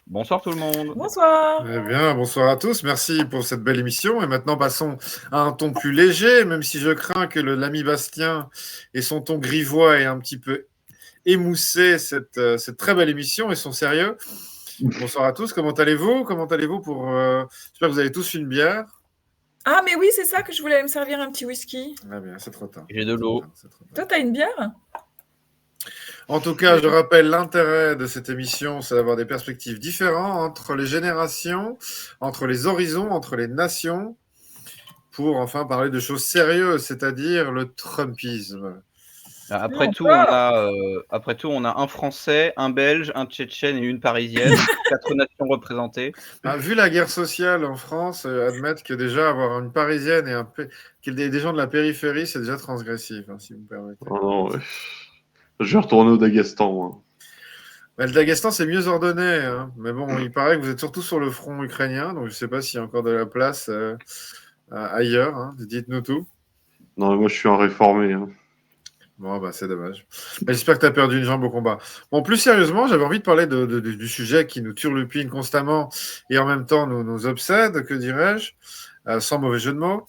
Bonsoir tout le monde. Bonsoir. Eh bien, bonsoir à tous. Merci pour cette belle émission. Et maintenant, passons à un ton plus léger, même si je crains que l'ami Bastien et son ton grivois aient un petit peu émoussé cette très belle émission et son sérieux. Bonsoir à tous. Comment allez-vous? Comment allez-vous pour... J'espère que vous avez tous une bière. Ah, mais oui, c'est ça que je voulais me servir un petit whisky. Ah bien, c'est trop tard. J'ai de l'eau. C'est trop tard. Toi, t'as une bière? En tout cas, je rappelle l'intérêt de cette émission, c'est d'avoir des perspectives différentes entre les générations, entre les horizons, entre les nations, pour enfin parler de choses sérieuses, c'est-à-dire le Trumpisme. Après tout, on a un Français, un Belge, un Tchétchène et une Parisienne. 4 nations représentées. Vu la guerre sociale en France, admettre que déjà avoir une Parisienne et des gens de la périphérie, c'est déjà transgressif, si vous me permettez. Oh non, ouais. Je vais retourner au Daghestan, moi. Le Daghestan, c'est mieux ordonné, mais bon, il paraît que vous êtes surtout sur le front ukrainien, donc je ne sais pas s'il y a encore de la place ailleurs. Dites-nous tout. Non, moi je suis un réformé. Bon, c'est dommage. J'espère que tu as perdu une jambe au combat. Bon, plus sérieusement, j'avais envie de parler du sujet qui nous turlupine constamment et en même temps nous obsède, que dirais-je, sans mauvais jeu de mots.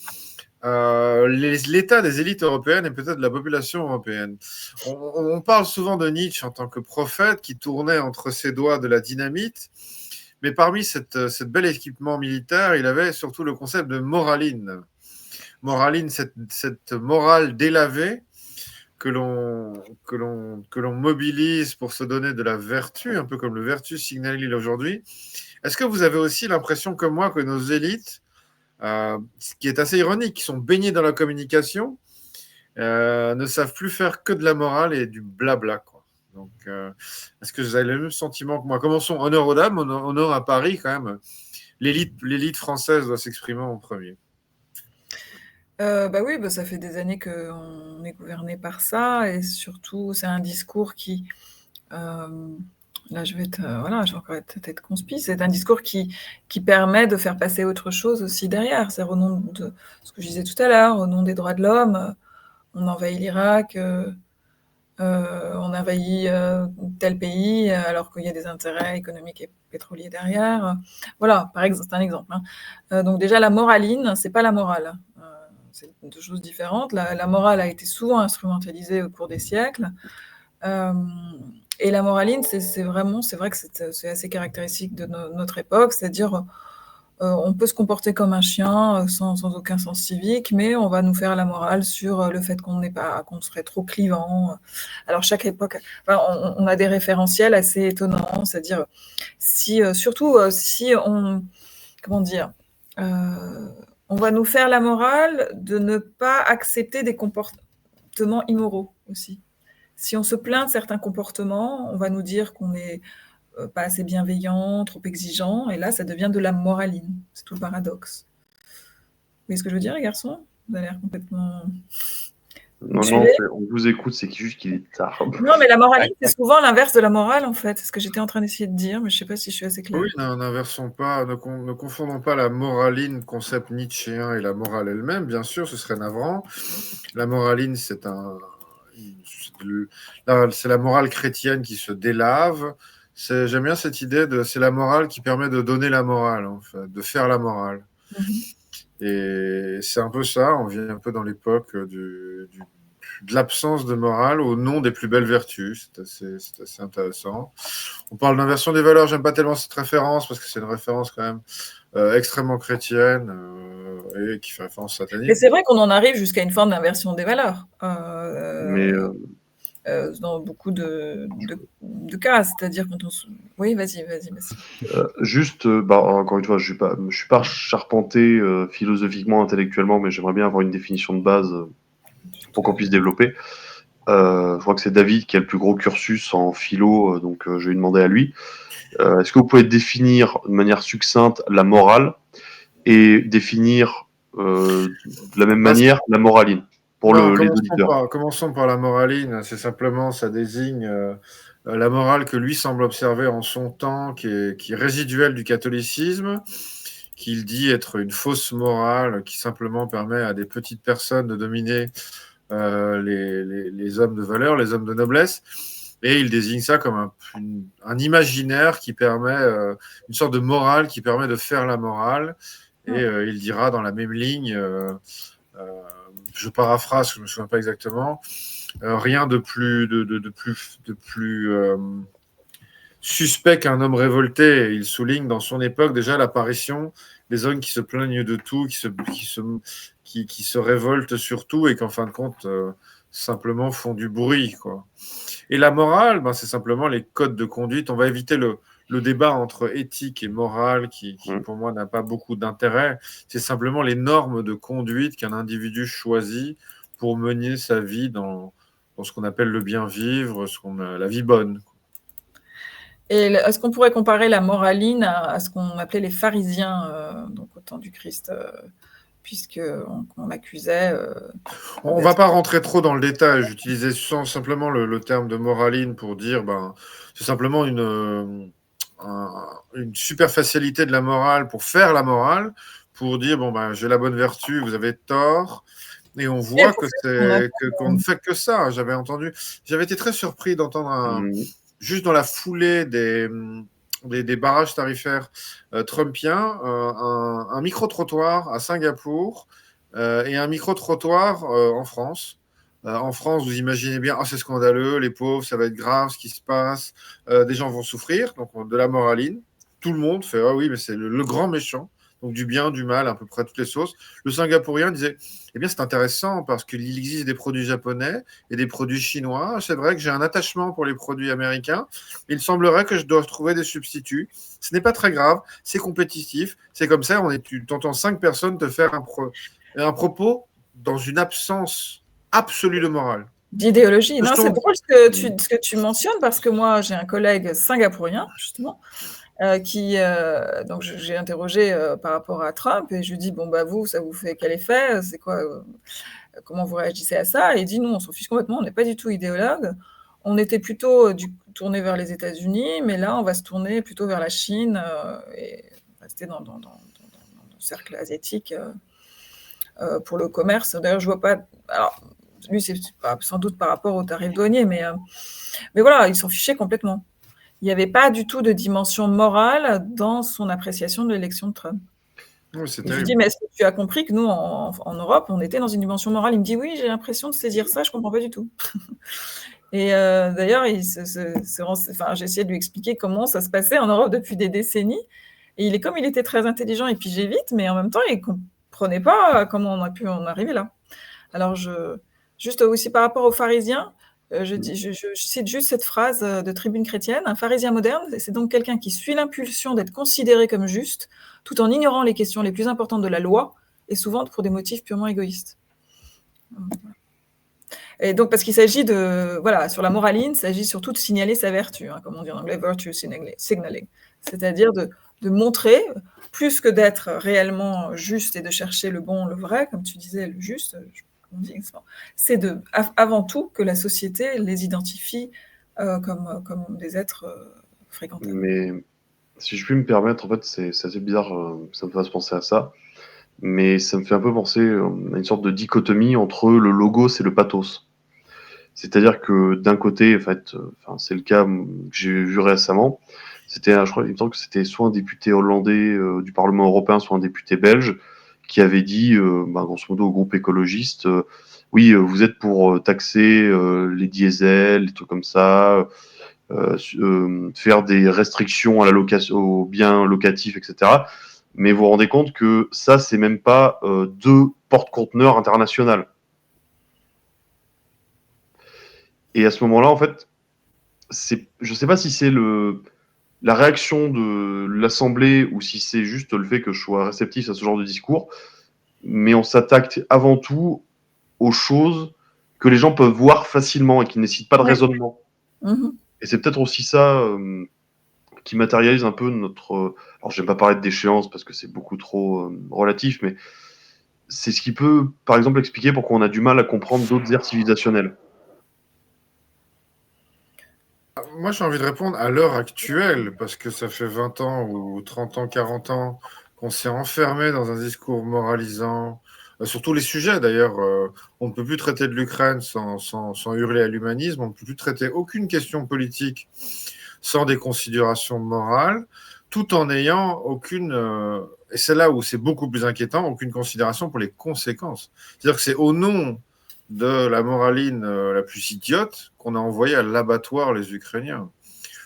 L'état des élites européennes et peut-être de la population européenne. On parle souvent de Nietzsche en tant que prophète qui tournait entre ses doigts de la dynamite, mais parmi cette bel équipement militaire, il avait surtout le concept de moraline. Moraline, cette morale délavée que l'on mobilise pour se donner de la vertu, un peu comme le vertu signalil aujourd'hui. Est-ce que vous avez aussi l'impression comme moi que nos élites, ce qui est assez ironique, qui sont baignés dans la communication, ne savent plus faire que de la morale et du blabla, quoi. Donc, est-ce que vous avez le même sentiment que moi? Commençons honneur aux dames, honneur à Paris quand même. L'élite française doit s'exprimer en premier. Bah oui, ça fait des années qu'on est gouverné par ça, et surtout, c'est un discours qui, là, je vais encore être conspi. C'est un discours qui permet de faire passer autre chose aussi derrière. C'est au nom de ce que je disais tout à l'heure, au nom des droits de l'homme, on envahit l'Irak, on envahit tel pays alors qu'il y a des intérêts économiques et pétroliers derrière. Voilà, par exemple, c'est un exemple. Donc déjà, la moraline, c'est pas la morale. C'est deux choses différentes. La morale a été souvent instrumentalisée au cours des siècles. Et la moraline, c'est vrai que c'est assez caractéristique de notre époque, c'est-à-dire on peut se comporter comme un chien sans aucun sens civique, mais on va nous faire la morale sur le fait qu'on serait trop clivant. Alors chaque époque, on a des référentiels assez étonnants, c'est-à-dire surtout si on, comment dire, on va nous faire la morale de ne pas accepter des comportements immoraux aussi. Si on se plaint de certains comportements, on va nous dire qu'on est pas assez bienveillant, trop exigeant, et là, ça devient de la moraline. C'est tout le paradoxe. Vous voyez ce que je veux dire, les garçons? Vous avez l'air complètement... Non, on vous écoute, c'est juste qu'il est tard. Non, mais la moraline, c'est souvent l'inverse de la morale, en fait. C'est ce que j'étais en train d'essayer de dire, mais je ne sais pas si je suis assez claire. Oui, n'inversons pas, ne confondons pas la moraline, concept nietzschéen, et la morale elle-même. Bien sûr, ce serait navrant. La moraline, c'est la morale chrétienne qui se délave. J'aime bien cette idée c'est la morale qui permet de donner la morale, en fait, de faire la morale. Et c'est un peu ça, on vient un peu dans l'époque de l'absence de morale au nom des plus belles vertus. C'est assez intéressant. On parle d'inversion des valeurs, j'aime pas tellement cette référence parce que c'est une référence quand même extrêmement chrétienne et qui fait référence satanique. Mais c'est vrai qu'on en arrive jusqu'à une forme d'inversion des valeurs. Dans beaucoup de cas, c'est-à-dire quand on se... Oui, vas-y. Juste, encore une fois, je suis pas charpenté philosophiquement, intellectuellement, mais j'aimerais bien avoir une définition de base pour qu'on puisse développer. Je crois que c'est David qui a le plus gros cursus en philo, donc je vais demander à lui. Est-ce que vous pouvez définir de manière succincte la morale et définir de la même manière la moraline pour les auditeurs? Commençons par la moraline. C'est simplement, ça désigne la morale que lui semble observer en son temps, qui est résiduelle du catholicisme, qu'il dit être une fausse morale qui simplement permet à des petites personnes de dominer les hommes de valeur, les hommes de noblesse. Et il désigne ça comme un imaginaire qui permet, une sorte de morale qui permet de faire la morale. Et il dira dans la même ligne, je paraphrase, je ne me souviens pas exactement, rien de plus, de plus suspect qu'un homme révolté. Il souligne dans son époque déjà l'apparition des hommes qui se plaignent de tout, qui se révoltent sur tout et qu'en fin de compte, simplement font du bruit, quoi. Et la morale, ben, c'est simplement les codes de conduite. On va éviter le débat entre éthique et morale qui pour moi, n'a pas beaucoup d'intérêt. C'est simplement les normes de conduite qu'un individu choisit pour mener sa vie dans ce qu'on appelle le bien vivre, la vie bonne. Et est-ce qu'on pourrait comparer la moraline à ce qu'on appelait les pharisiens, donc au temps du Christ, puisqu'on accusait... On ne va pas rentrer trop dans le détail. J'utilisais simplement le terme de moraline pour dire, c'est simplement une superficialité de la morale pour faire la morale, pour dire, j'ai la bonne vertu, vous avez tort. Et on voit qu'on ne fait que ça. J'avais été très surpris d'entendre juste dans la foulée des barrages tarifaires trumpiens, un micro-trottoir à Singapour et un micro-trottoir en France. En France, vous imaginez bien, c'est scandaleux, les pauvres, ça va être grave ce qui se passe, des gens vont souffrir, donc de la moraline. Tout le monde fait, oui, mais c'est le grand méchant. Donc du bien, du mal, à peu près toutes les sauces. Le Singapourien disait, c'est intéressant parce qu'il existe des produits japonais et des produits chinois. C'est vrai que j'ai un attachement pour les produits américains. Il semblerait que je dois trouver des substituts. Ce n'est pas très grave, c'est compétitif. C'est comme ça, tu entends 5 personnes te faire un propos dans une absence absolue de morale. D'idéologie. Non, c'est drôle ce que tu mentionnes parce que moi, j'ai un collègue singapourien, justement, donc j'ai interrogé par rapport à Trump et je lui dis vous, ça vous fait quel effet, c'est quoi, comment vous réagissez à ça? Et il dit nous, on s'en fiche complètement, on n'est pas du tout idéologue, on était plutôt tourné vers les États-Unis, mais là on va se tourner plutôt vers la Chine et rester dans le cercle asiatique pour le commerce. D'ailleurs, je vois pas. Alors, lui, c'est sans doute par rapport aux tarifs douaniers, mais voilà, il s'en fichait complètement. Il n'y avait pas du tout de dimension morale dans son appréciation de l'élection de Trump. Oui, et je lui dis, mais est-ce que tu as compris que nous, en Europe, on était dans une dimension morale? Il me dit, oui, j'ai l'impression de saisir ça, je ne comprends pas du tout. Et d'ailleurs, j'ai essayé de lui expliquer comment ça se passait en Europe depuis des décennies. Et comme il était très intelligent et pigé vite, mais en même temps, il ne comprenait pas comment on a pu en arriver là. Alors, juste aussi par rapport aux pharisiens, je cite juste cette phrase de Tribune chrétienne. Un pharisien moderne, c'est donc quelqu'un qui suit l'impulsion d'être considéré comme juste, tout en ignorant les questions les plus importantes de la loi, et souvent pour des motifs purement égoïstes. Et donc, parce qu'il s'agit sur la moraline, il s'agit surtout de signaler sa vertu, comme on dit en anglais, virtue signaling. C'est-à-dire de montrer, plus que d'être réellement juste et de chercher le bon, le vrai, comme tu disais, le juste, c'est avant tout que la société les identifie comme des êtres fréquentables. Mais si je puis me permettre, en fait, c'est assez bizarre, ça me fasse penser à ça, mais ça me fait un peu penser à une sorte de dichotomie entre le logos et le pathos. C'est-à-dire que d'un côté, en fait, c'est le cas que j'ai vu récemment, je crois, il me semble que c'était soit un député hollandais du Parlement européen, soit un député belge, qui avait dit, grosso modo, au groupe écologiste, oui, vous êtes pour taxer les diesels, les trucs comme ça, faire des restrictions à la location, aux biens locatifs, etc. Mais vous vous rendez compte que ça, c'est même pas 2 porte-conteneurs internationales. Et à ce moment-là, en fait, je sais pas si c'est la réaction de l'Assemblée ou si c'est juste le fait que je sois réceptif à ce genre de discours, mais on s'attaque avant tout aux choses que les gens peuvent voir facilement et qui ne nécessitent pas de raisonnement. Mmh. Et c'est peut-être aussi ça qui matérialise un peu notre... alors, je n'aime pas parler de déchéance parce que c'est beaucoup trop relatif, mais c'est ce qui peut, par exemple, expliquer pourquoi on a du mal à comprendre d'autres ères civilisationnelles. Moi, j'ai envie de répondre à l'heure actuelle, parce que ça fait 20 ans ou 30 ans, 40 ans qu'on s'est enfermé dans un discours moralisant, sur tous les sujets d'ailleurs. On ne peut plus traiter de l'Ukraine sans hurler à l'humanisme, on ne peut plus traiter aucune question politique sans des considérations morales, tout en n'ayant aucune, et c'est là où c'est beaucoup plus inquiétant, aucune considération pour les conséquences. C'est-à-dire que c'est au nom de la moraline la plus idiote qu'on a envoyé à l'abattoir les Ukrainiens,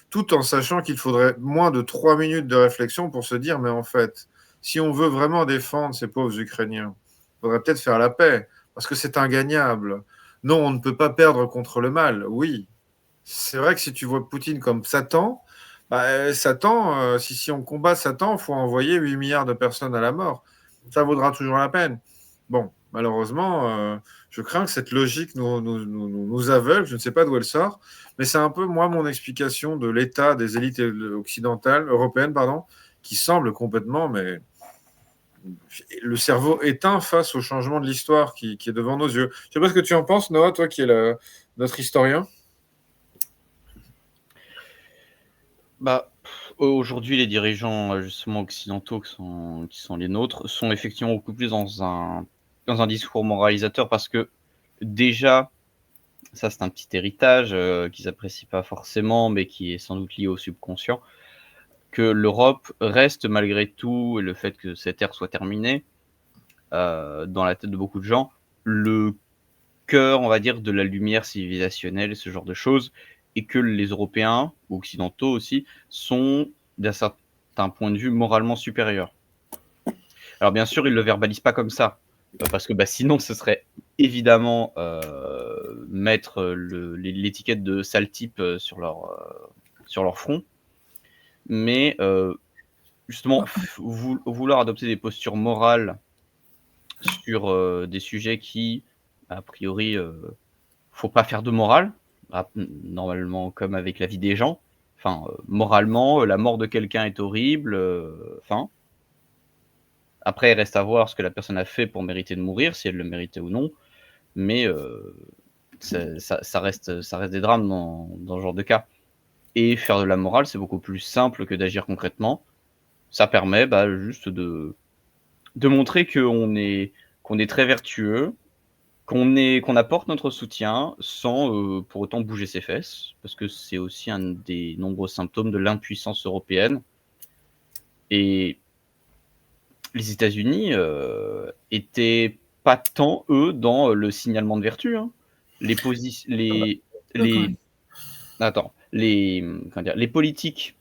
tout en sachant qu'il faudrait moins de 3 minutes de réflexion pour se dire, mais en fait, si on veut vraiment défendre ces pauvres Ukrainiens, il faudrait peut-être faire la paix, parce que c'est ingagnable. Non, on ne peut pas perdre contre le mal, oui. C'est vrai que si tu vois Poutine comme Satan, Satan, si on combat Satan, il faut envoyer 8 milliards de personnes à la mort. Ça vaudra toujours la peine. Bon, malheureusement, je crains que cette logique nous aveugle. Je ne sais pas d'où elle sort, mais c'est un peu, moi, mon explication de l'état des élites occidentales, européennes, pardon, qui semble complètement, mais le cerveau éteint face au changement de l'histoire qui est devant nos yeux. Je ne sais pas ce que tu en penses, Noah, toi qui es notre historien. Bah, aujourd'hui, les dirigeants justement occidentaux qui sont les nôtres sont effectivement beaucoup plus dans un discours moralisateur parce que déjà, ça c'est un petit héritage qu'ils apprécient pas forcément, mais qui est sans doute lié au subconscient, que l'Europe reste malgré tout, et le fait que cette ère soit terminée, dans la tête de beaucoup de gens, le cœur, on va dire, de la lumière civilisationnelle et ce genre de choses, et que les Européens, ou occidentaux aussi, sont d'un certain point de vue moralement supérieurs. Alors bien sûr, ils ne le verbalisent pas comme ça, parce que sinon ce serait évidemment mettre l'étiquette de sale type sur leur front, mais justement, vouloir adopter des postures morales sur des sujets qui, a priori, faut pas faire de morale, normalement comme avec la vie des gens. Enfin, moralement, la mort de quelqu'un est horrible. Après, il reste à voir ce que la personne a fait pour mériter de mourir, si elle le méritait ou non. Mais ça reste des drames dans ce genre de cas. Et faire de la morale, c'est beaucoup plus simple que d'agir concrètement. Ça permet juste de montrer qu'on est très vertueux, qu'on apporte notre soutien sans pour autant bouger ses fesses, parce que c'est aussi un des nombreux symptômes de l'impuissance européenne. Et les États-Unis étaient pas tant, eux, dans le signalement de vertu. Hein. Les politiques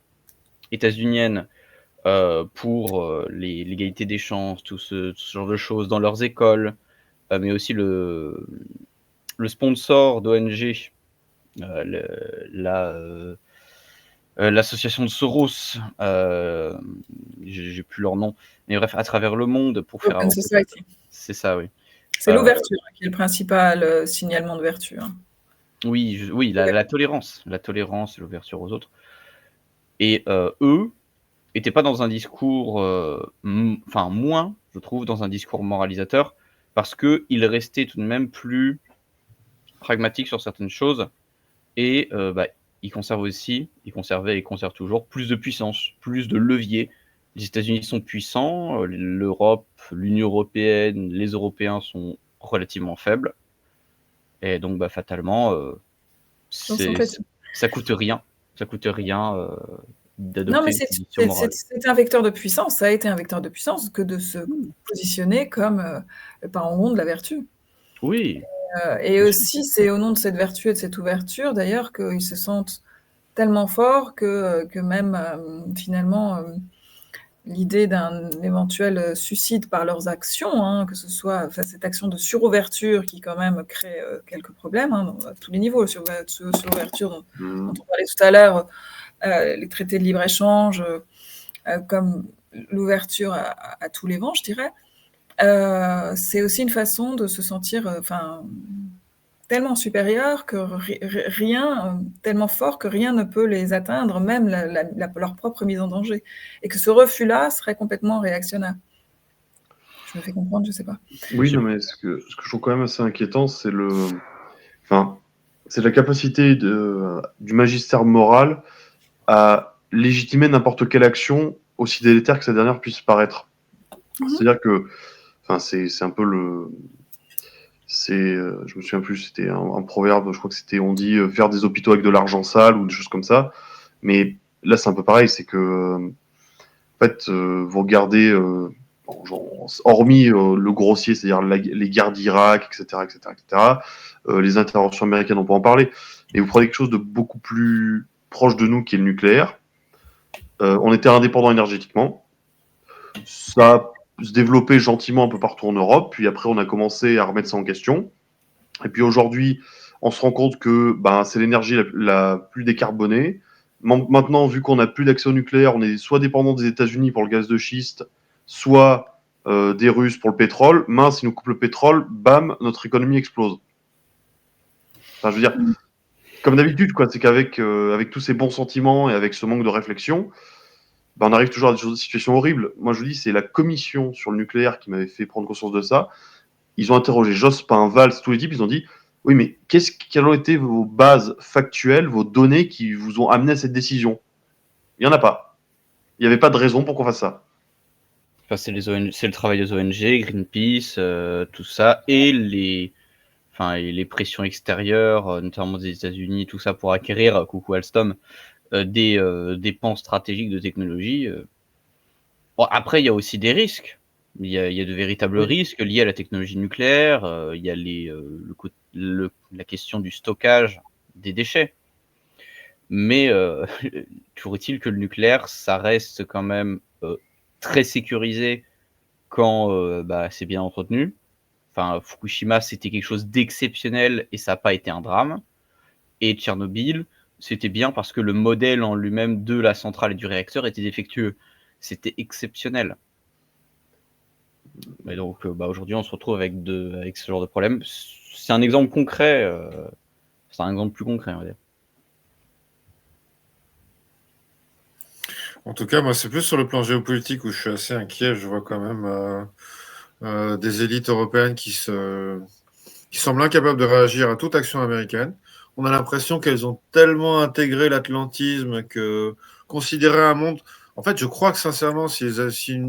états-uniennes pour l'égalité des chances, tout ce genre de choses dans leurs écoles, mais aussi le sponsor d'ONG, l'association de Soros, j'ai plus leur nom, mais bref, à travers le monde pour faire Open Society. C'est ça, oui. C'est l'ouverture qui est le principal signalement de vertu. Hein. Oui, la tolérance, l'ouverture aux autres. Et eux n'étaient pas dans un discours, moins, je trouve, dans un discours moralisateur, parce qu'ils restaient tout de même plus pragmatiques sur certaines choses, et ils conservaient et conservent toujours plus de puissance, plus de levier. Les États-Unis sont puissants, l'Europe, l'Union européenne, les Européens sont relativement faibles, et donc fatalement, ça coûte rien d'adopter non, mais c'est un vecteur de puissance, ça a été un vecteur de puissance que de se positionner comme le parangon de la vertu. Oui. Et aussi, c'est au nom de cette vertu et de cette ouverture, d'ailleurs, qu'ils se sentent tellement forts que même, finalement, l'idée d'un éventuel suicide par leurs actions, hein, que ce soit cette action de surouverture qui, quand même, crée quelques problèmes à tous les niveaux, surouverture dont on parlait tout à l'heure, les traités de libre-échange, comme l'ouverture à tous les vents, je dirais. C'est aussi une façon de se sentir tellement supérieur que tellement fort que rien ne peut les atteindre, même leur propre mise en danger. Et que ce refus-là serait complètement réactionnaire. Je me fais comprendre, je ne sais pas. Oui, non, mais ce que je trouve quand même assez inquiétant, c'est c'est la capacité du magistère moral à légitimer n'importe quelle action, aussi délétère que cette dernière puisse paraître. C'est-à-dire que Enfin, c'est un peu le. Je me souviens plus, c'était un proverbe, je crois que c'était, on dit faire des hôpitaux avec de l'argent sale ou des choses comme ça. Mais là, c'est un peu pareil, c'est que, en fait, vous regardez, hormis le grossier, c'est-à-dire les guerres d'Irak, etc., etc., etc., les interventions américaines, on peut en parler, mais vous prenez quelque chose de beaucoup plus proche de nous qui est le nucléaire. On était indépendant énergétiquement. Ça se développait gentiment un peu partout en Europe, puis après, on a commencé à remettre ça en question. Et puis aujourd'hui, on se rend compte que c'est l'énergie la plus décarbonée. Maintenant, vu qu'on n'a plus d'accès au nucléaire, on est soit dépendant des États-Unis pour le gaz de schiste, soit des Russes pour le pétrole. Mince, ils nous coupent le pétrole, bam, notre économie explose. Enfin, je veux dire, comme d'habitude, quoi, c'est qu'avec avec tous ces bons sentiments et avec ce manque de réflexion, on arrive toujours à des situations horribles. Moi, je vous dis, c'est la commission sur le nucléaire qui m'avait fait prendre conscience de ça. Ils ont interrogé Jospin, Valls, tous les types, ils ont dit oui, mais quelles ont été vos bases factuelles, vos données qui vous ont amené à cette décision? Il n'y en a pas. Il n'y avait pas de raison pour qu'on fasse ça. Enfin, c'est le travail des ONG, Greenpeace, tout ça, et les pressions extérieures, notamment des États-Unis, tout ça pour acquérir, coucou Alstom, des pans stratégiques de technologie. Bon, après, il y a aussi des risques. Il y a de véritables risques liés à la technologie nucléaire. Il y a la question du stockage des déchets. Mais toujours est-il que le nucléaire, ça reste quand même très sécurisé quand c'est bien entretenu. Enfin, Fukushima, c'était quelque chose d'exceptionnel et ça n'a pas été un drame. Et Tchernobyl, c'était bien parce que le modèle en lui-même de la centrale et du réacteur était défectueux. C'était exceptionnel. Et donc, aujourd'hui, on se retrouve avec ce genre de problème. C'est un exemple concret. C'est un exemple plus concret, on va dire. En tout cas, moi, c'est plus sur le plan géopolitique où je suis assez inquiet. Je vois quand même des élites européennes qui semblent incapables de réagir à toute action américaine. On a l'impression qu'elles ont tellement intégré l'atlantisme que considérer un monde... En fait, je crois que sincèrement, si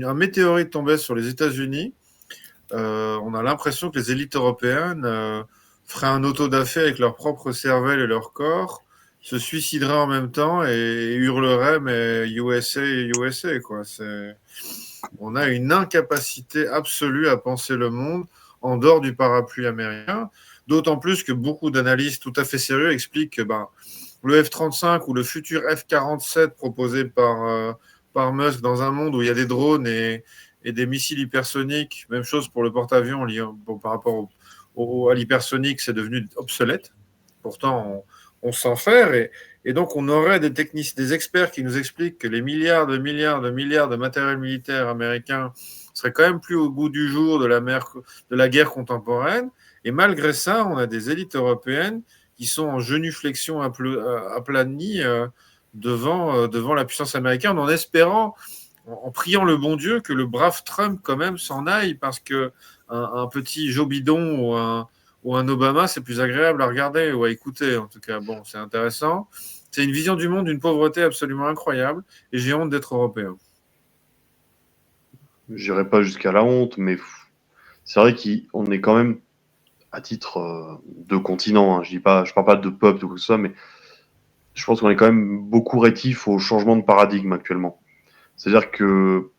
un météorite tombait sur les États-Unis, on a l'impression que les élites européennes feraient un auto-da-fé avec leur propre cervelle et leur corps, se suicideraient en même temps et hurleraient mais USA, USA, quoi. On a une incapacité absolue à penser le monde en dehors du parapluie américain, d'autant plus que beaucoup d'analystes tout à fait sérieux expliquent que le F-35 ou le futur F-47 proposé par Musk dans un monde où il y a des drones et des missiles hypersoniques, même chose pour le porte-avions par rapport à l'hypersonique, c'est devenu obsolète. Pourtant, on s'en fait et donc on aurait des experts qui nous expliquent que les milliards de matériel militaire américain seraient quand même plus au goût du jour de la guerre contemporaine. Et malgré ça, on a des élites européennes qui sont en genuflexion aplanie devant la puissance américaine, en espérant, en priant le bon Dieu, que le brave Trump quand même s'en aille, parce que un petit Joe Biden ou un Obama, c'est plus agréable à regarder ou à écouter. En tout cas, bon, c'est intéressant. C'est une vision du monde d'une pauvreté absolument incroyable, et j'ai honte d'être européen. Je n'irai pas jusqu'à la honte, mais c'est vrai qu'on est quand même, à titre de continent, hein, je parle pas de peuple ou quoi que ce soit, mais je pense qu'on est quand même beaucoup rétif au changement de paradigme actuellement. C'est-à-dire que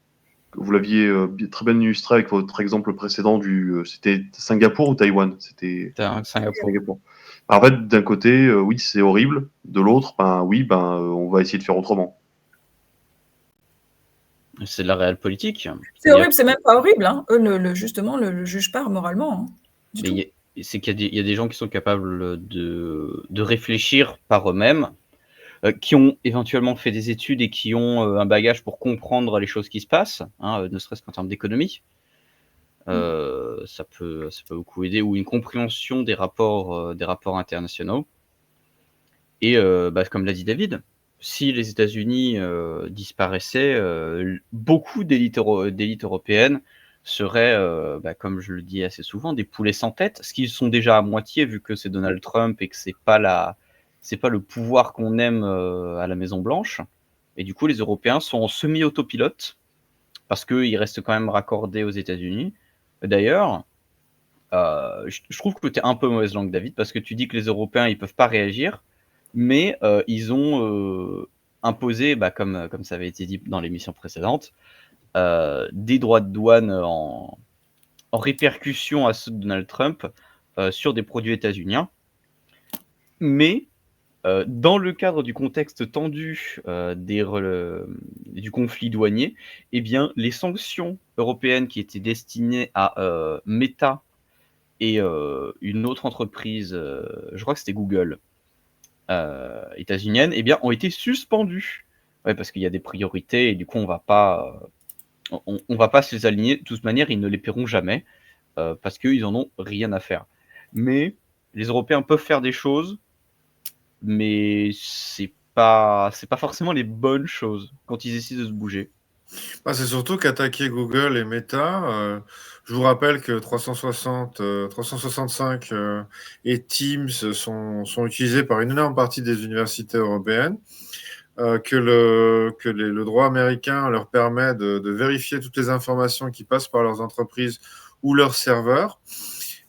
vous l'aviez très bien illustré avec votre exemple précédent c'était Singapour ou Taïwan? C'était Singapour. En fait, d'un côté, oui, c'est horrible. De l'autre, on va essayer de faire autrement. C'est de la réelle politique. C'est horrible, c'est même pas horrible. Hein. Eux, justement, le jugent pas moralement. Hein, c'est qu'il y a des gens qui sont capables de réfléchir par eux-mêmes, qui ont éventuellement fait des études et qui ont un bagage pour comprendre les choses qui se passent, hein, ne serait-ce qu'en termes d'économie. Ça peut beaucoup aider, ou une compréhension des rapports internationaux. Et comme l'a dit David, si les États-Unis disparaissaient, beaucoup d'élites européennes seraient, comme je le dis assez souvent, des poulets sans tête, ce qu'ils sont déjà à moitié, vu que c'est Donald Trump et que c'est pas le pouvoir qu'on aime à la Maison Blanche. Et du coup, les Européens sont en semi-autopilote parce qu'ils restent quand même raccordés aux États-Unis. D'ailleurs, je trouve que tu es un peu mauvaise langue, David, parce que tu dis que les Européens, ils peuvent pas réagir, mais ils ont imposé, comme ça avait été dit dans l'émission précédente, des droits de douane en répercussion à ceux de Donald Trump sur des produits états-uniens. Mais dans le cadre du contexte tendu du conflit douanier, eh bien, les sanctions européennes qui étaient destinées à Meta et une autre entreprise, je crois que c'était Google, états-unienne, eh bien, ont été suspendues. Ouais, parce qu'il y a des priorités et du coup, on va pas se les aligner. De toute manière, ils ne les paieront jamais parce qu'ils en ont rien à faire. Mais les Européens peuvent faire des choses, mais c'est pas forcément les bonnes choses quand ils essaient de se bouger. C'est surtout qu'attaquer Google et Meta, je vous rappelle que 365 et Teams sont utilisés par une énorme partie des universités européennes, que le droit américain leur permet de vérifier toutes les informations qui passent par leurs entreprises ou leurs serveurs.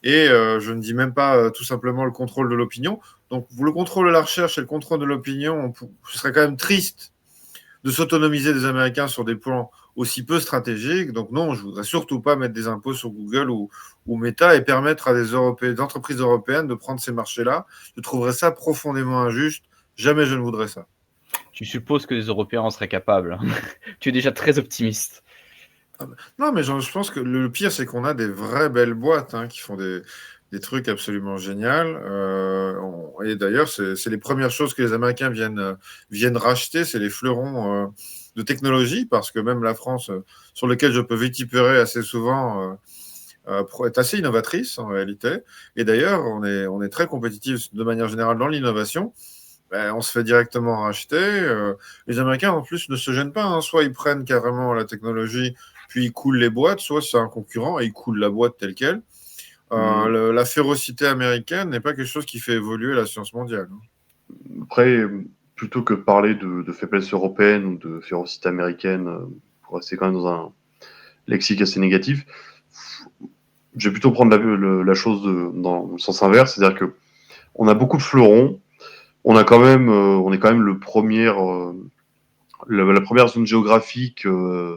Et je ne dis même pas tout simplement le contrôle de l'opinion. Donc, le contrôle de la recherche et le contrôle de l'opinion, ce serait quand même triste de s'autonomiser des Américains sur des plans aussi peu stratégiques. Donc non, je voudrais surtout pas mettre des impôts sur Google ou Meta et permettre à des entreprises européennes de prendre ces marchés-là. Je trouverais ça profondément injuste. Jamais je ne voudrais ça. Tu supposes que les Européens en seraient capables. Tu es déjà très optimiste. Non, mais je pense que le pire, c'est qu'on a des vraies belles boîtes qui font des trucs absolument géniaux. Et d'ailleurs, c'est les premières choses que les Américains viennent racheter, c'est les fleurons de technologie, parce que même la France, sur lequel je peux vitupérer assez souvent, est assez innovatrice en réalité. Et d'ailleurs, on est très compétitif de manière générale dans l'innovation. On se fait directement racheter. Les Américains, en plus, ne se gênent pas. Soit ils prennent carrément la technologie, puis ils coulent les boîtes, soit c'est un concurrent et ils coulent la boîte telle quelle. La férocité américaine n'est pas quelque chose qui fait évoluer la science mondiale. Après, plutôt que de parler de faiblesse européenne ou de férocité américaine, pour rester quand même dans un lexique assez négatif, je vais plutôt prendre la chose dans le sens inverse, c'est-à-dire que on a beaucoup de fleurons, on est quand même la première zone géographique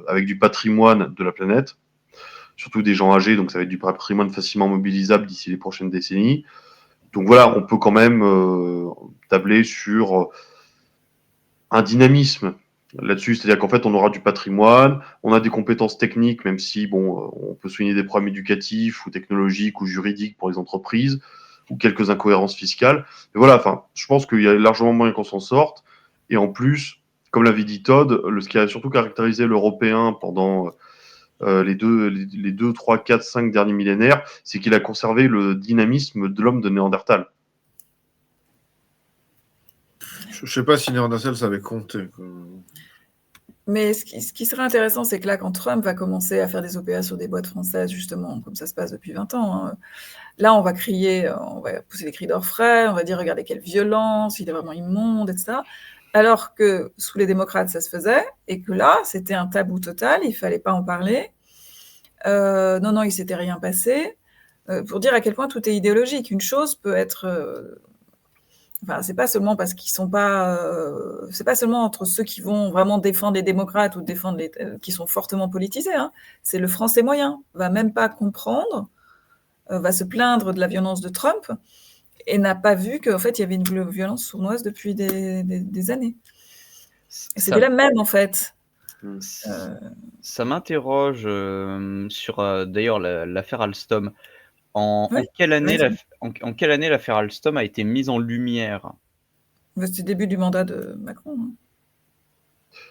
avec du patrimoine de la planète, surtout des gens âgés, donc ça va être du patrimoine facilement mobilisable d'ici les prochaines décennies. Donc voilà, on peut quand même tabler sur un dynamisme là-dessus, c'est-à-dire qu'en fait, on aura du patrimoine, on a des compétences techniques, même si, on peut souligner des problèmes éducatifs ou technologiques ou juridiques pour les entreprises, ou quelques incohérences fiscales. Mais voilà, je pense qu'il y a largement moyen qu'on s'en sorte. Et en plus, comme l'avait dit Todd, ce qui a surtout caractérisé l'Européen pendant les 2, 3, 4, 5 derniers millénaires, c'est qu'il a conservé le dynamisme de l'homme de Néandertal. Je ne sais pas si Néandertal savait compter. Mais ce qui serait intéressant, c'est que là, quand Trump va commencer à faire des OPA sur des boîtes françaises, justement, comme ça se passe depuis 20 ans, là, on va pousser des cris d'orfraie, on va dire, regardez quelle violence, il est vraiment immonde, etc. Alors que sous les démocrates, ça se faisait, et que là, c'était un tabou total, il ne fallait pas en parler. Non, il ne s'était rien passé. Pour dire à quel point tout est idéologique. Une chose peut être... c'est pas seulement parce qu'ils sont pas... c'est pas seulement entre ceux qui vont vraiment défendre les démocrates ou défendre qui sont fortement politisés. C'est le français moyen, va même pas comprendre, va se plaindre de la violence de Trump et n'a pas vu qu'en fait, il y avait une violence sournoise depuis des années. Et c'était la même, en fait. Ça m'interroge sur d'ailleurs l'affaire Alstom. En quelle année l'affaire Alstom a été mise en lumière? C'était le début du mandat de Macron.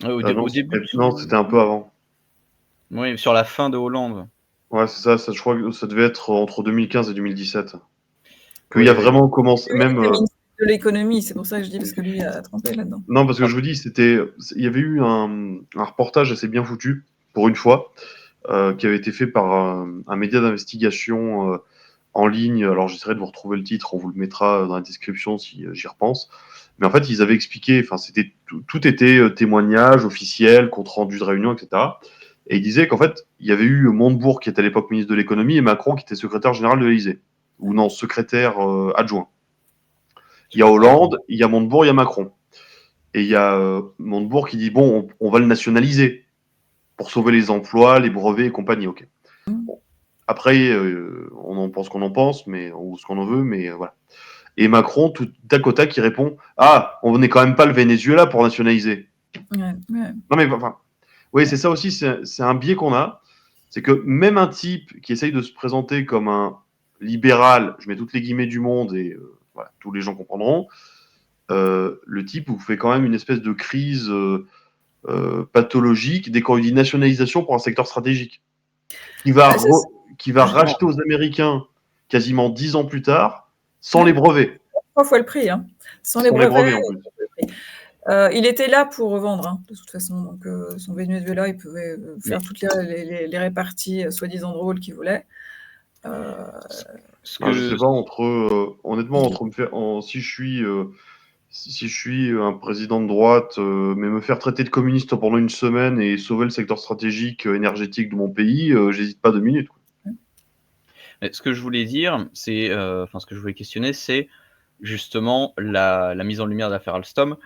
Au début. Non, c'était un peu avant. Oui, sur la fin de Hollande. Ouais, c'est ça. Je crois que ça devait être entre 2015 et 2017. Qu'il y a vraiment commencé, même... de l'économie, c'est pour ça que je dis, parce que lui a trempé là-dedans. Non, parce que je vous dis, il y avait eu un reportage assez bien foutu, pour une fois, qui avait été fait par un média d'investigation en ligne. Alors, j'essaierai de vous retrouver le titre, on vous le mettra dans la description si j'y repense. Mais en fait, ils avaient expliqué, tout était témoignage officiel, compte rendu de réunion, etc. Et il disait qu'en fait, il y avait eu Montebourg qui était à l'époque ministre de l'économie et Macron qui était secrétaire général de l'Élysée. Ou non, secrétaire adjoint. Il y a Hollande, il y a Montebourg, il y a Macron. Et il y a Montebourg qui dit bon, on va le nationaliser pour sauver les emplois, les brevets et compagnie. Ok. Bon. Après, on en pense qu'on en pense, mais ou ce qu'on en veut, mais voilà. Et Macron, tout tac au tac, qui répond ah, on n'est quand même pas le Venezuela pour nationaliser. Ouais. Non mais enfin, oui, c'est ça aussi, c'est un biais qu'on a, c'est que même un type qui essaye de se présenter comme un libéral, je mets toutes les guillemets du monde et voilà, tous les gens comprendront. Le type vous fait quand même une espèce de crise pathologique dès qu'on lui dit nationalisation pour un secteur stratégique, qui va racheter aux Américains quasiment 10 ans plus tard, sans les brevets. 3 fois le prix, hein. Sans les brevets en plus. Il était là pour revendre, hein, de toute façon. Donc, son Venezuela, il pouvait faire toutes les réparties soi-disant drôles qu'il voulait. Je sais pas, honnêtement, si je suis un président de droite, mais me faire traiter de communiste pendant une semaine et sauver le secteur stratégique énergétique de mon pays, j'hésite pas 2 minutes. Quoi. Ce que je voulais dire, c'est, ce que je voulais questionner, c'est justement la mise en lumière de l'affaire Alstom,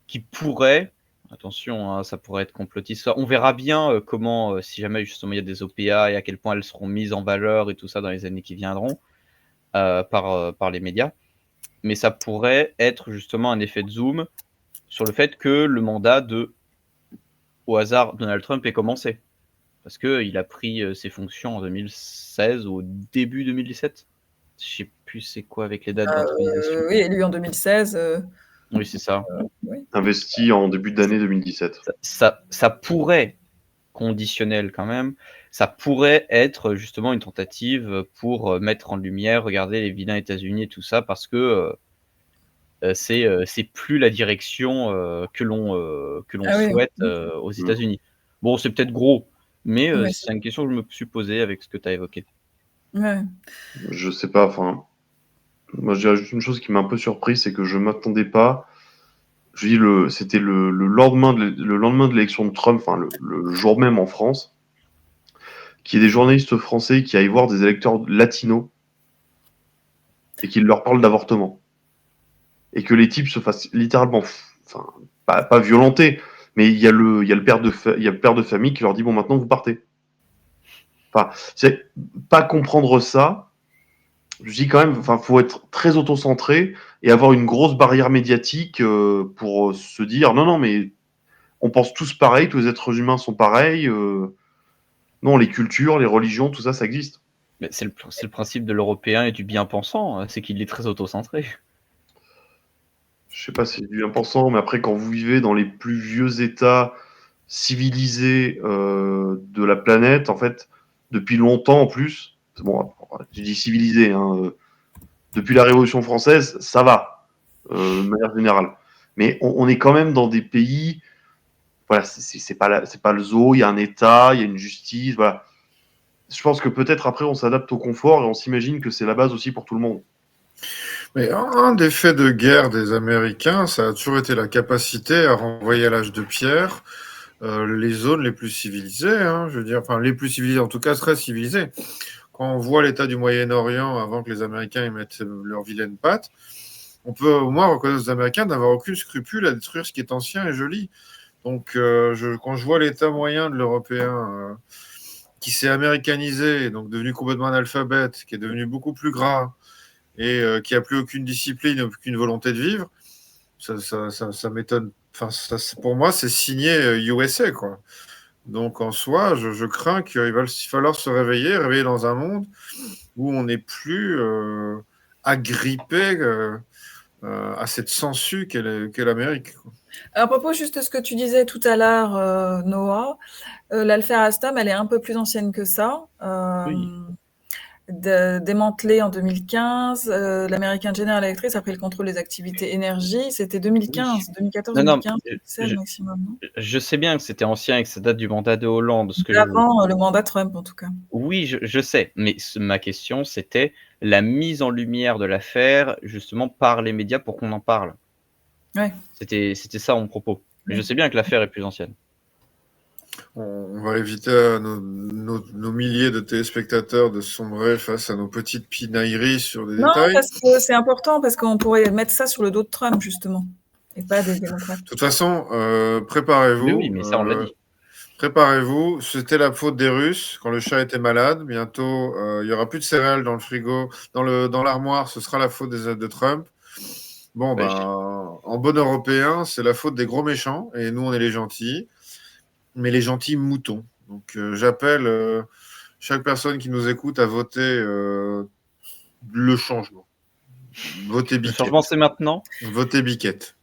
qui pourrait, attention, hein, ça pourrait être complotiste. On verra bien comment, si jamais justement il y a des OPA et à quel point elles seront mises en valeur et tout ça dans les années qui viendront par les médias. Mais ça pourrait être justement un effet de zoom sur le fait que le mandat de, au hasard, Donald Trump ait commencé. Parce qu'il a pris ses fonctions en 2016 ou au début 2017. Je sais plus c'est quoi avec les dates d'intronisation. Oui, élu en 2016. Oui, c'est ça. Oui. Investi en début d'année 2017. Ça pourrait, conditionnel quand même, ça pourrait être justement une tentative pour mettre en lumière, regarder les vilains États-Unis et tout ça, parce que c'est plus la direction que l'on souhaite aux États-Unis. Bon, c'est peut-être gros, mais c'est une question que je me suis posée avec ce que tu as évoqué. Ouais. Je sais pas, enfin, moi je dirais juste une chose qui m'a un peu surpris, c'est que je m'attendais pas. Je dis c'était le lendemain de l'élection de Trump, enfin le jour même en France, qu'il y ait des journalistes français qui aillent voir des électeurs latinos et qu'ils leur parlent d'avortement. Et que les types se fassent littéralement, enfin, pas violenter, mais il y a le père de famille qui leur dit bon, maintenant vous partez. Enfin, c'est pas comprendre ça. Je dis quand même, enfin, faut être très autocentré et avoir une grosse barrière médiatique pour se dire non, mais on pense tous pareil, tous les êtres humains sont pareils. Non, les cultures, les religions, tout ça, ça existe. Mais c'est le principe de l'Européen et du bien-pensant, c'est qu'il est très autocentré. Je sais pas si c'est du bien-pensant, mais après, quand vous vivez dans les plus vieux États civilisés de la planète, en fait, depuis longtemps en plus, bon, je dis civilisé, hein, depuis la Révolution française, ça va, de manière générale. Mais on est quand même dans des pays, voilà, c'est pas le zoo, il y a un État, il y a une justice, voilà. Je pense que peut-être après on s'adapte au confort et on s'imagine que c'est la base aussi pour tout le monde. Mais un des faits de guerre des Américains, ça a toujours été la capacité à renvoyer à l'âge de pierre les zones les plus civilisées, hein, je veux dire, enfin les plus civilisées, en tout cas très civilisées. Quand on voit l'état du Moyen-Orient avant que les Américains y mettent leurs vilaines pattes, on peut au moins reconnaître aux Américains d'avoir aucun scrupule à détruire ce qui est ancien et joli. Donc quand je vois l'état moyen de l'Européen qui s'est américanisé, donc devenu complètement analphabète, qui est devenu beaucoup plus gras et qui n'a plus aucune discipline, aucune volonté de vivre, ça m'étonne. Enfin, pour moi, c'est signé USA, quoi. Donc en soi, je crains qu'il va falloir se réveiller dans un monde où on n'est plus agrippé à cette sangsue qu'est l'Amérique. À propos juste de ce que tu disais tout à l'heure, Noah, l'affaire Alstom, elle est un peu plus ancienne que ça. Oui. Démantelée en 2015, l'American General Electric a pris le contrôle des activités énergie. C'était 2015, Oui. 2014, Non, 2015, c'est le maximum. Non, je sais bien que c'était ancien et que ça date du mandat de Hollande. avant le mandat Trump, en tout cas. Oui, je sais, mais ma question, c'était la mise en lumière de l'affaire, justement, par les médias pour qu'on en parle. Ouais. C'était ça mon propos. Mais je sais bien que l'affaire est plus ancienne. on va éviter à nos milliers de téléspectateurs de sombrer face à nos petites pinailleries sur des Non, détails. parce que c'est important, parce qu'on pourrait mettre ça sur le dos de Trump, justement, et pas des démocrates. De toute façon, préparez-vous. Oui, mais ça, on l'a dit. Préparez-vous. C'était la faute des Russes quand le chat était malade. Bientôt, il y aura plus de céréales dans le frigo, dans l'armoire. Ce sera la faute de Trump. Bon, Ouais, en bon Européen, c'est la faute des gros méchants. Et nous, on est les gentils. Mais les gentils moutons. Donc, j'appelle chaque personne qui nous écoute à voter le changement. Votez Le Biquette. changement, c'est maintenant. Votez Biquette.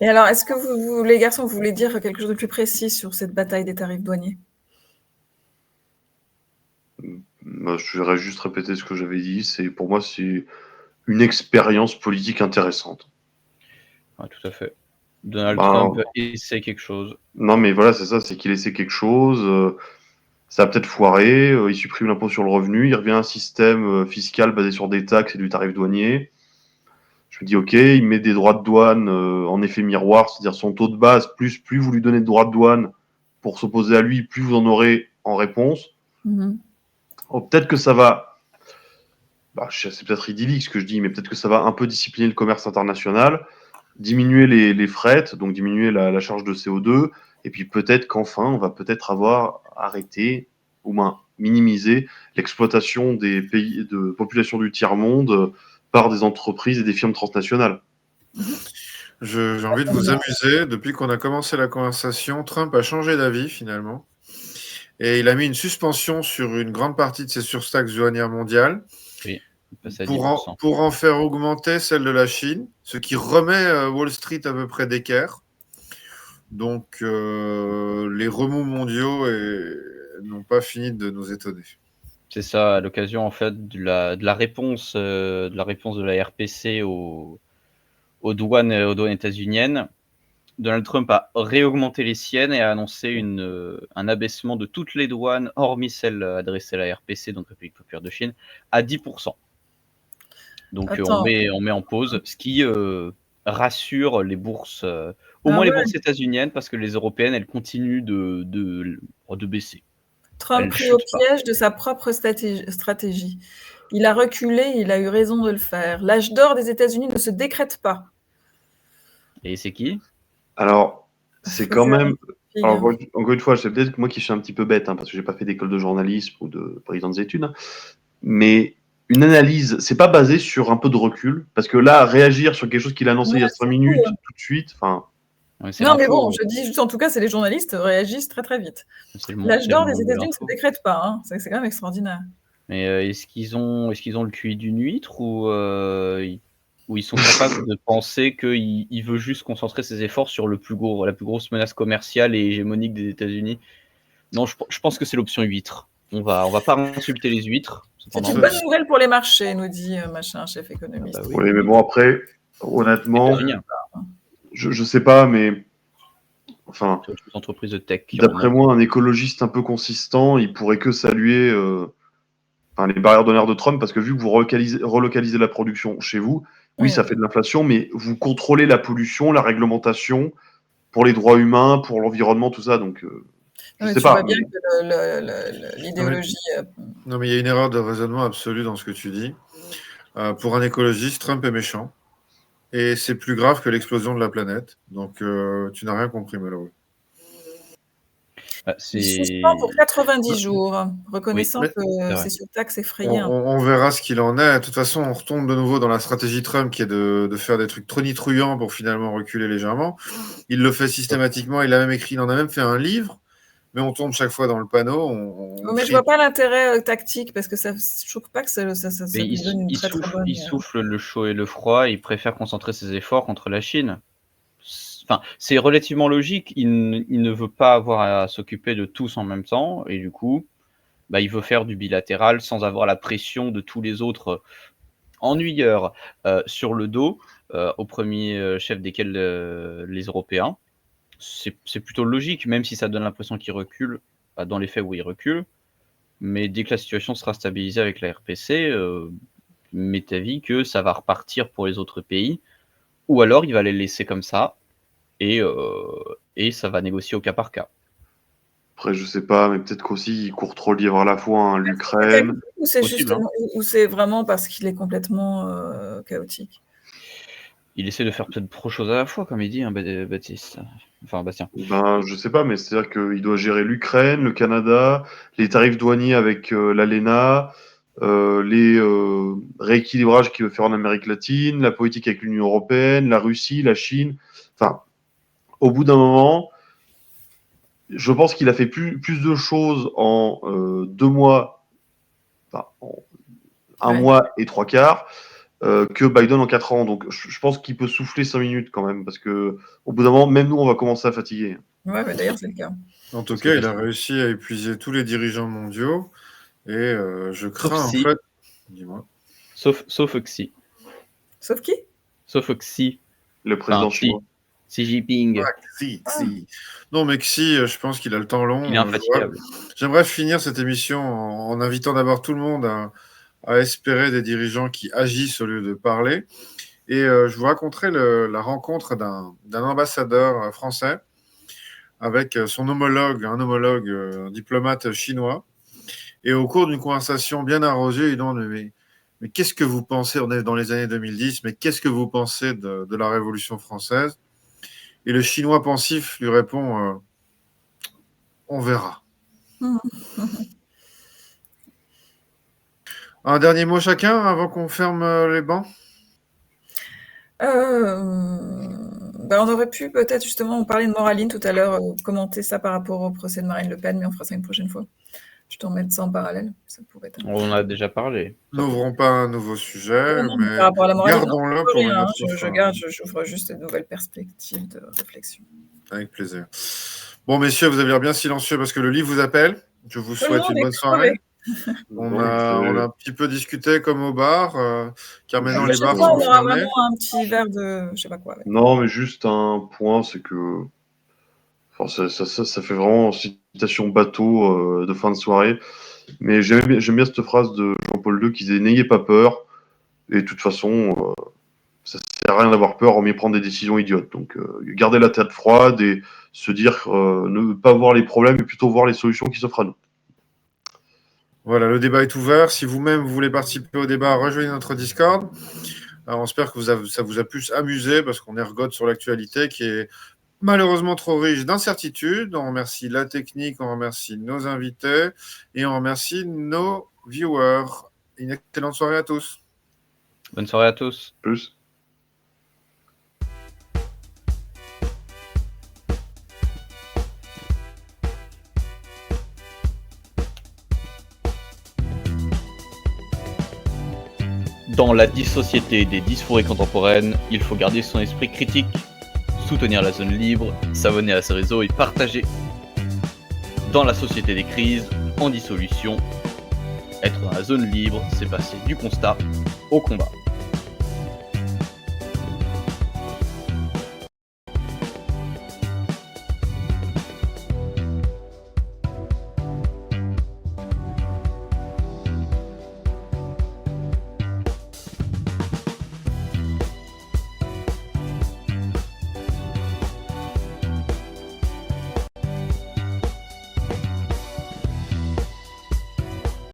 Et alors, est-ce que vous, les garçons, vous voulez dire quelque chose de plus précis sur cette bataille des tarifs douaniers? Je vais juste répéter ce que j'avais dit. Pour moi, c'est une expérience politique intéressante. Ouais, tout à fait. Donald Ben, Trump essaie quelque chose. Non, mais voilà, c'est ça, c'est qu'il essaie quelque chose. Ça a peut-être foiré. Il supprime l'impôt sur le revenu. Il revient à un système fiscal basé sur des taxes et du tarif douanier. Je me dis, ok, il met des droits de douane en effet miroir, c'est-à-dire son taux de base, plus vous lui donnez de droits de douane pour s'opposer à lui, plus vous en aurez en réponse. Oh, peut-être que ça va, c'est peut-être idyllique ce que je dis, mais peut-être que ça va un peu discipliner le commerce international, diminuer les frettes, donc diminuer la charge de CO2, et puis peut-être qu'enfin, on va peut-être avoir arrêté, ou moins minimiser l'exploitation des pays de population du tiers-monde par des entreprises et des firmes transnationales. J'ai envie de vous amuser. Depuis qu'on a commencé la conversation, Trump a changé d'avis finalement. Et il a mis une suspension sur une grande partie de ses surtaxes douanières mondiales Oui, à pour en faire augmenter celle de la Chine, ce qui remet Wall Street à peu près d'équerre. Donc les remous mondiaux n'ont pas fini de nous étonner. C'est ça, à l'occasion en fait de la réponse de la RPC aux douanes états-uniennes. Donald Trump a réaugmenté les siennes et a annoncé un abaissement de toutes les douanes, hormis celles adressées à la RPC, donc République populaire de Chine, à 10%. Donc on met en pause, ce qui rassure les bourses, au moins les bourses états-uniennes, parce que les européennes, elles continuent de baisser. Trump pris au piège de sa propre stratégie. Il a reculé, il a eu raison de le faire. L'âge d'or des États-Unis ne se décrète pas. Et c'est qui? Alors, c'est quand même... Alors, encore une fois, c'est peut-être moi qui suis un petit peu bête, parce que j'ai pas fait d'école de journalisme ou de président des études, mais une analyse, c'est pas basé sur un peu de recul, parce que là, réagir sur quelque chose qu'il a annoncé il y a 5 minutes, tout de suite, enfin... Non, mais bon, je dis juste, en tout cas, c'est les journalistes réagissent très très vite. L'âge d'or des États-Unis ne se décrète pas, c'est quand même extraordinaire. Mais est-ce qu'ils ont le QI d'une huître ou ils sont capables de penser qu'il veut juste concentrer ses efforts sur la plus grosse menace commerciale et hégémonique des États-Unis? Non, je pense que c'est l'option huître. On va pas insulter les huîtres. C'est une bonne nouvelle pour les marchés, nous dit machin, chef économiste. Oui, mais bon, après, honnêtement, je sais pas, mais enfin, entreprise de tech. D'après moi, un écologiste un peu consistant, il pourrait que saluer les barrières d'honneur de Trump, parce que vu que vous relocalisez la production chez vous, oui, ça fait de l'inflation, mais vous contrôlez la pollution, la réglementation pour les droits humains, pour l'environnement, tout ça, donc je sais pas. Tu vois bien que l'idéologie... Non, mais il y a une erreur de raisonnement absolue dans ce que tu dis. Pour un écologiste, Trump est méchant. Et c'est plus grave que l'explosion de la planète. Donc, tu n'as rien compris, malheureux. Suspend pour 90 jours, reconnaissant que ces surtaxes effrayaient. On verra ce qu'il en est. De toute façon, on retombe de nouveau dans la stratégie Trump qui est de faire des trucs tonitruants pour finalement reculer légèrement. Il le fait systématiquement. Il a même fait un livre, mais on tombe chaque fois dans le panneau. Mais je vois pas l'intérêt tactique, parce que je trouve pas que ça lui donne une très bonne... Il souffle le chaud et le froid. Il préfère concentrer ses efforts contre la Chine. Enfin, c'est relativement logique. Il ne veut pas avoir à s'occuper de tous en même temps, et du coup, il veut faire du bilatéral sans avoir la pression de tous les autres ennuyeurs sur le dos, au premier chef desquels les Européens. C'est plutôt logique, même si ça donne l'impression qu'il recule. Dans les faits, oui, il recule. Mais dès que la situation sera stabilisée avec la RPC, m'est avis que ça va repartir pour les autres pays, ou alors il va les laisser comme ça. Et ça va négocier au cas par cas. Après, je sais pas, mais peut-être qu'aussi, il court trop le lièvre à la fois, hein, C'est l'Ukraine. chaotique ou c'est Possible, hein. justement ou c'est vraiment parce qu'il est complètement, chaotique? Il essaie de faire peut-être trop choses à la fois, comme il dit, hein, Baptiste. Enfin, Bastien. Ben, je sais pas, mais c'est-à-dire qu'il doit gérer l'Ukraine, le Canada, les tarifs douaniers avec l'ALENA, les rééquilibrages qu'il veut faire en Amérique latine, la politique avec l'Union européenne, la Russie, la Chine. Enfin, au bout d'un moment, je pense qu'il a fait plus de choses en 2 mois, enfin, en un Ouais. mois et 3 quarts, que Biden en 4 ans. Donc, je pense qu'il peut souffler 5 minutes quand même, parce que au bout d'un moment, même nous, on va commencer à fatiguer. Ouais, mais d'ailleurs, c'est le cas. En tout C'est cas, il a facile. réussi à épuiser tous les dirigeants mondiaux. Et je crains, en si. fait. Dis-moi. Sauf Xi. Sauf qui? Sauf Xi. Le président Xi. chinois. Xi Jinping. Ah, si. Non, mais Xi, je pense qu'il a le temps long. Il est infatigable. J'aimerais finir cette émission en invitant d'abord tout le monde à espérer des dirigeants qui agissent au lieu de parler. Et je vous raconterai la rencontre d'un ambassadeur français avec son homologue, un diplomate chinois. Et au cours d'une conversation bien arrosée, il demande mais qu'est-ce que vous pensez, on est dans les années 2010, mais qu'est-ce que vous pensez de la Révolution française? Et le Chinois pensif lui répond on verra. Un dernier mot chacun avant qu'on ferme les bancs? On aurait pu peut-être justement parler de Moraline tout à l'heure, commenter ça par rapport au procès de Marine Le Pen, mais on fera ça une prochaine fois. Je t'en mets ça en parallèle, ça pourrait être. On en a déjà parlé. N'ouvrons pas un nouveau sujet, Non, mais par rapport à la Moraline, gardons-le non, pour rien, une hein, autre fois. j'ouvre juste de nouvelles perspectives de réflexion. Avec plaisir. Bon, messieurs, vous avez l'air bien silencieux parce que le livre vous appelle. Je vous souhaite une bonne soirée. On a un petit peu discuté comme au bar, car maintenant les bars sont on aura fermés. vraiment un petit verre de je sais pas quoi. Ouais. Non, mais juste un point, c'est que enfin, ça fait vraiment citation bateau de fin de soirée. Mais j'aime bien cette phrase de Jean-Paul II qui disait n'ayez pas peur. Et de toute façon, ça sert à rien d'avoir peur, hormis prendre des décisions idiotes. Donc, garder la tête froide et se dire ne pas voir les problèmes, mais plutôt voir les solutions qui s'offrent à nous. Voilà, le débat est ouvert. Si vous-même vous voulez participer au débat, rejoignez notre Discord. Alors, on espère que ça vous a pu amuser parce qu'on ergote sur l'actualité qui est malheureusement trop riche d'incertitudes. On remercie la technique, on remercie nos invités et on remercie nos viewers. Une excellente soirée à tous. Bonne soirée à tous. Plus. Dans la société des dysphories contemporaines, il faut garder son esprit critique, soutenir la zone libre, s'abonner à ses réseaux et partager. Dans la société des crises, en dissolution, être dans la zone libre, c'est passer du constat au combat.